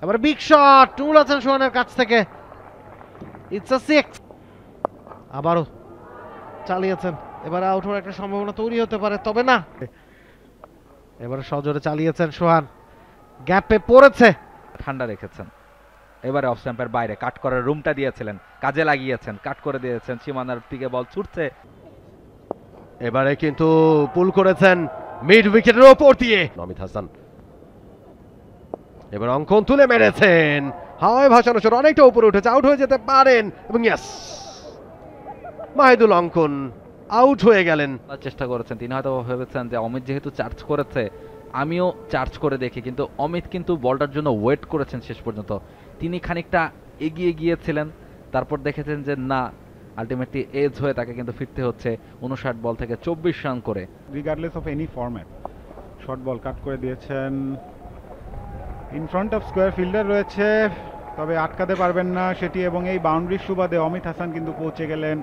এবার big shot টুল আছেন সোহানের কাছ থেকে, ইটস আ 6। আবারও চালিয়েছেন, এবার আউট হওয়ার একটা সম্ভাবনা তৈরি হতে পারে, তবে না। এবারে সজোরে চালিয়েছেন সোহান, গ্যাপে পড়েছে, ঠান্ডা রেখেছেন। এবারে অফ স্ট্যাম্পের বাইরে কাট করার রুমটা দিয়েছিলেন, কাজে লাগিয়েছেন, কাট করে দিয়েছেন, সীমানার দিকে বল ছুটছে। এবারে কিন্তু পুল করেছেন মিড উইকেটের ওপর দিয়ে নমিত হাসান। এবার অঙ্কন তুলে মেরেছেন, হাওয়ায় ভাসানো শট অনেকটা উপরে উঠেছে, আউট হয়ে যেতে পারেন, এবং ইয়েস, মাহিদুল অঙ্কন আউট হয়ে গেলেন। চেষ্টা করেছেন তিনি, হয়তো ভেবেছেন যে অমিত যেহেতু চার্জ করেছে আমিও চার্জ করে দেখি, কিন্তু অমিত কিন্তু বলটার জন্য ওয়েট করেছেন শেষ পর্যন্ত। তিনি খানিকটা এগিয়ে গিয়েছিলেন, তারপর দেখেছেন যে না, আলটিমেটলি এজ হয়ে তাকে কিন্তু ফিরতে হচ্ছে 59 বল থেকে 24 রান করে। Regardless of any format short ball cut করে দিয়েছেন। In front of square fielder রয়েছে, তবে আটকাতে পারবেন না সেটি, এবং এই বাউন্ডারির সুবাদে অমিত হাসান কিন্তু পৌঁছে গেলেন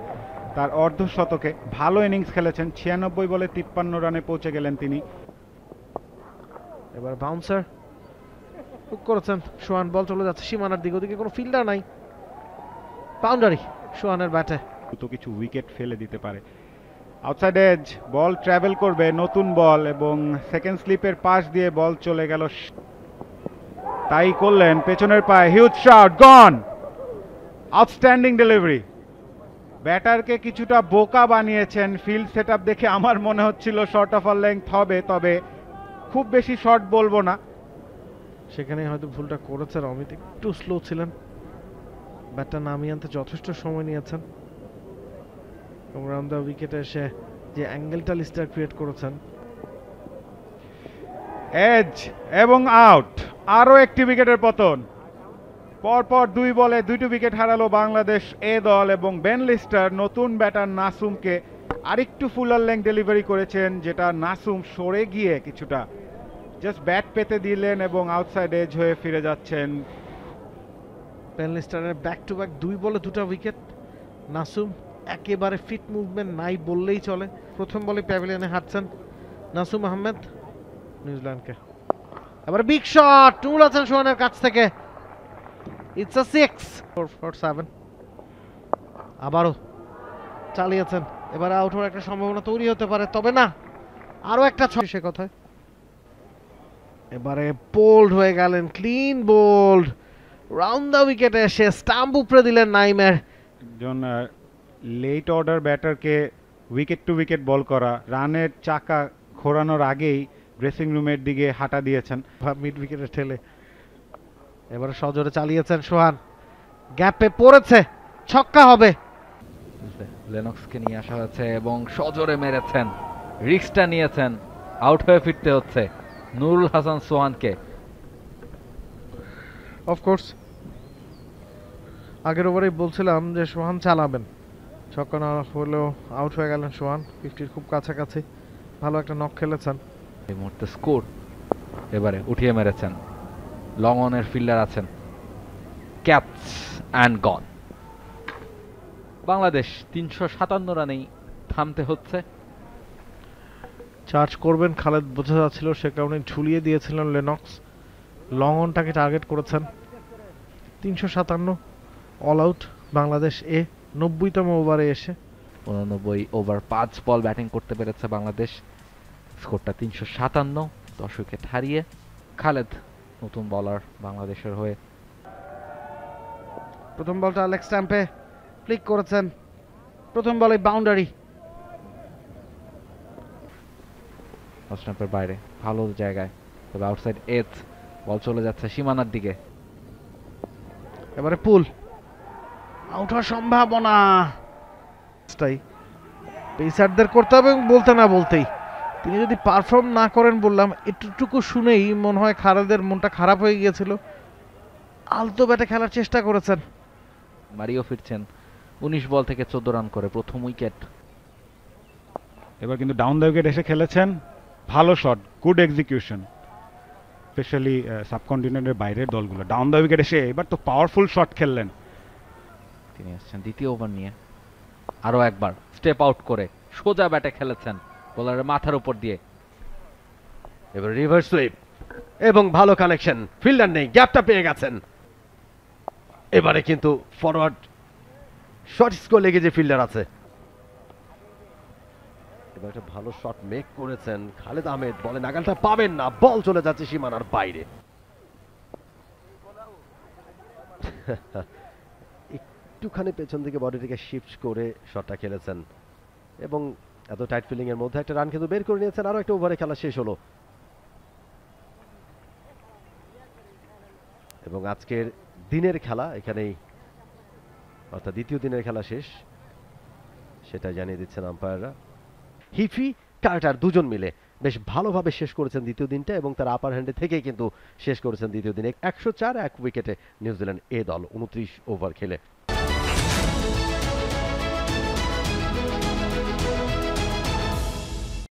তার অর্ধশতকে। ভালো ইনিংস খেলেছেন, 96 বলে 53 রানে পৌঁছে গেলেন তিনি। এবার বাউন্সার হুক করেছেন সোহান, বল চলে যাচ্ছে সীমানার দিকে, ওদিকে কোনো ফিল্ডার নাই, বাউন্ডারি সোহানের ব্যাটে। দুটো কিছু উইকেট ফেলে দিতে পারে। আউটসাইড এজ, বল ট্রাভেল করবে, নতুন বল, এবং সেকেন্ড স্লিপের পাশ দিয়ে বল চলে গেল, তাই করলেন পেছনের পায়ে, হিউজ শট, গন। আউটস্ট্যান্ডিং ডেলিভারি, ব্যাটারকে কিছুটা বোকা বানিয়েছেন। ফিল্ড সেটআপ দেখে আমার মনে হচ্ছিল শর্ট অফ লেংথ হবে, তবে খুব বেশি শর্ট বলবো না। সেখানে হয়তো ভুলটা করেছেন অমিত, একটু স্লো ছিলেন, ব্যাটটা নামিয়ে আনতে যথেষ্ট সময় নিয়েছেন, এবং রাউন্ড দ্য উইকেটে এসে যে অ্যাঙ্গেলটা লিস্টার ক্রিয়েট করেছেন। এজ এবং আউট, আরও একটি উইকেটের পতন। পরপর 2 বলে 2টি উইকেট হারালো বাংলাদেশ এ দল, এবং বেন লিস্টার নতুন ব্যাটার নাসুমকে আরেকটু ফুলার লেংথ ডেলিভারি করেছেন, যেটা নাসুম সরে গিয়ে কিছুটা জাস্ট ব্যাট পেতে দিলেন, এবং আউটসাইড এজ হয়ে ফিরে যাচ্ছেন। বেন লিস্টারের ব্যাক টু ব্যাক 2 বলে 2টা উইকেট। নাসুম একেবারে ফিট মুভমেন্ট নাই বললেই চলে, প্রথম বলে প্যাভিলিয়নে হাঁটছেন নাসুম আহমেদ নিউজিল্যান্ডকে। এবার বিগ শট টুল আছেন সোহানের কাছ থেকে, ইটস আ 6 ফর 7। আবারও চালিয়েছেন, এবার আউট হওয়ার একটা সম্ভাবনা তৈরি হতে পারে, তবে না, আরো একটা সে কথায়। এবারে বোল্ড হয়ে গেলেন, ক্লিন বোল্ড, রাউন্ড দ্য উইকেটে এসে স্টাম্প উপরে দিলেন নাইমের। একজন লেট অর্ডার ব্যাটারকে উইকেট টু উইকেট বল করা, রানের চাকা ঘোরানোর আগেই ড্রেসিং রুমের দিকে হাঁটা দিয়েছেন মিড উইকেটে ঠেলে। এবারে সজোরে চালিয়েছেন সোহান, গ্যাপে পড়েছে, ছক্কা হবে। লেনক্সকে নিয়ে আসা হয়েছে এবং সজোরে মেরেছেন, রিস্কটা নিয়েছেন, আউট হয়ে ফিরতে হচ্ছে নুরুল হাসান সোহানকে। অফকোর্স আগের ওভারেই বলছিলাম যে সোহান চালাবেন, ছক্কা না হলেও আউট হয়ে গেলেন সোহান, 50-র খুব কাছাকাছি, ভালো একটা নক খেলেছেন। এই মুহূর্তে স্কোর এবারে উঠিয়ে মেরেছেন, লং অনের ফিল্ডার আছেন, ক্যাচ অ্যান্ড গন। বাংলাদেশ 357 রানেই থামতে হচ্ছে। চার্জ করবেন খালেদ বোঝা যাচ্ছিল, সে কারণে ঝুলিয়ে দিয়েছিলেন লেনক্স, লং অনটাকে টার্গেট করেছেন। 357 অল আউট বাংলাদেশ এ 90তম ওভারে এসে। 89 ওভার 5 বল ব্যাটিং করতে পেরেছে বাংলাদেশ, স্কোরটা 357, 10 উইকেট হারিয়ে। খালেদ নতুন বলার বাংলাদেশের হয়ে। প্রথম বলটা লেগ স্ট্যাম্পে ফ্লিক করেছেন, প্রথম বলে বাউন্ডারি। অফ স্ট্যাম্পের বাইরে ভালো জায়গায়, তবে আউটসাইড এজ, বল চলে যাচ্ছে সীমানার দিকে। এবারে পুল, আউট হওয়ার সম্ভাবনা, পেসারদের করতে হবে এবং বলতে না বলতেই তিনি যদি পারফর্ম না করেন, বললাম এটুকু শুনেই মনে হয় খালেদের মনটা খারাপ হয়ে গিয়েছিল। আলতো ব্যাটে খেলার চেষ্টা করেছেন, মারিও ফিরছেন 19 বল থেকে 14 রান করে, প্রথম উইকেট। এবার কিন্তু ডাউন দ্য উইকেট এসে খেলেছেন, ভালো শট, গুড এক্সিকিউশন, স্পেশালি সাবকন্টিনেন্টের বাইরের দলগুলো ডাউন দ্য উইকেট এসে এবার তো পাওয়ারফুল শট খেললেন। তিনি আসছেন দ্বিতীয় ওভার নিয়ে, আরো একবার স্টেপ আউট করে সোজা ব্যাটে খেলেছেন বোলারের মাথার উপর দিয়ে। এবার রিভার্স সুইপ, এবং ভালো কানেকশন, ফিল্ডার নেই, গ্যাপটা পেয়ে গেছেন। এবারে কিন্তু ফরওয়ার্ড শর্ট স্কোর লেগে যে ফিল্ডার আছে, এবার একটা ভালো শট মেক করেছেন খালেদ আহমেদ, বলে নাগালটা পাবেন না, বল চলে যাচ্ছে সীমানার বাইরে। একটুখানি পেছন দিকে বডিটিকে শিফট করে শটটা খেলেছেন এবং এত টাইট ফিল্ডিং এর মধ্যে একটা রান কিন্তু বের করে নিয়েছেন। আরো একটা ওভারে খেলা শেষ হলো এবং আজকের দিনের খেলা এখানেই, অর্থাৎ দ্বিতীয় দিনের খেলা শেষ, সেটা জানিয়ে দিচ্ছেন আম্পায়াররা। হিফি কার্টার দুজন মিলে বেশ ভালোভাবে শেষ করেছেন দ্বিতীয় দিনটা এবং তার আপার হ্যান্ডে থেকেই কিন্তু শেষ করেছেন দ্বিতীয় দিনে। 104 এক উইকেটে নিউজিল্যান্ড এ দল 29 ওভার খেলে।